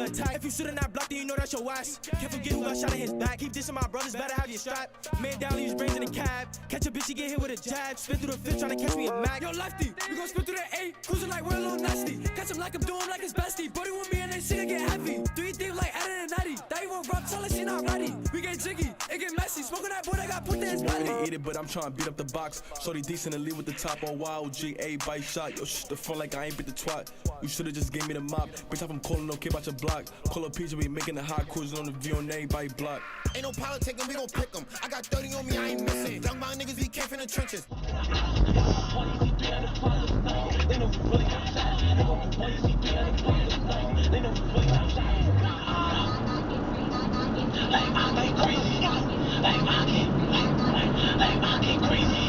attack. If you shoot in that block, then you know that's your ass. Can't forget who got shot in his back. Keep dissing my brothers, better have your strap. Man down, leave his brains in the cab. Catch a bitch, she get hit with a jab. Spin through the fifth, tryna catch me a Mac. Yo, lefty, we gon' spin through the 8. Cruising like we're a little nasty. Catch him like I'm doing like it's bestie. Brody with me and they shit get heavy. 3 deep like Adam and Natty. That you won't rub, tell her she not ready. We get jiggy, it get messy. Smoking that boy that got put in his body. They eat it, but I'm trying to beat up the box. Shorty decent and leave with the top on wild G, A bite shot. Yo, the front like I ain't bit the twat. You should've just gave me the mop. Bitch, I'm calling, no care about your block. Call a PJ, we making the hot cruising on the V on everybody block. Ain't no politicking, we gon' pick them. I got 30 on me, I ain't missing. Young my niggas, we came from the trenches. They know we really outside. They know we really outside. Like I get crazy. Like I get crazy.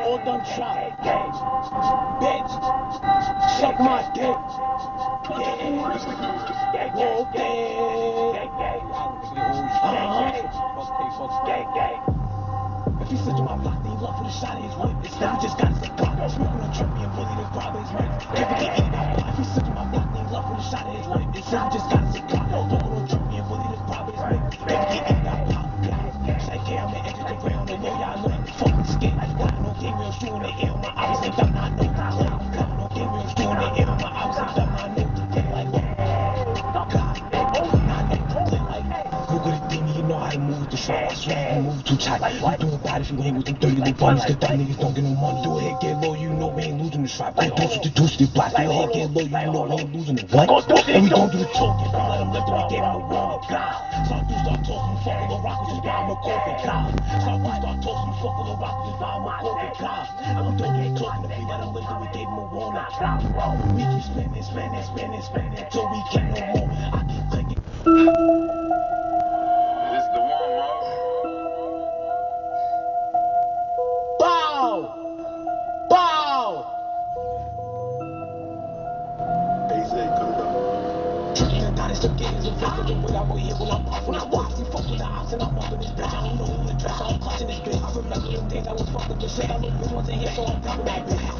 All done shot. Bitch, suck my dick. If he said to my block, then he love for the shot of his whip. Instead, he just got his block. Smoking on trip, and bully the rob his right. Can't forget eating that block. If he said to my block, then he love for the shot of his whip. Instead, he just got his block. Smoking on trip, and bully the rob his right. Can't forget eating that block. Like, yeah, I'm an extra ground, and know y'all know I'm fucking scared. I got no game real shooting the air, my eyes ain't done, I know. Got no game real shooting the air, my eyes ain't done, I know. Like, God, who could have think you know how to move the shot? I swear I move too tight. You doing bad if you hang with them dirty little bunnies, cause them niggas don't get no money. Do a hit, get low, you know we ain't losing the strap. Go deuce with the deuce, they block. Do a hit, get low, you know we ain't losing the what? And we gon' do the talking, we let them lift and we gave them a warning. God, so I do start talking, fuck with the rockers, just buy them a coffee. God, so I do start talking, fuck with the rockers, just buy them a coffee. God, and we don't get talking, if we let them lift and we gave them a warning. We keep spinning, till we can't no more. I keep clicking. This is the one, Mo. Bow! AZ, come down. Still getting so fast, the way I go here when I'm off. When I walk, we fuck with the ops and I'm up in this bitch. I don't know who to dress, so I'm clutching this bitch. I remember them days I was fucking with shit. I look bitch wasn't here, so I'm coming back, bitch.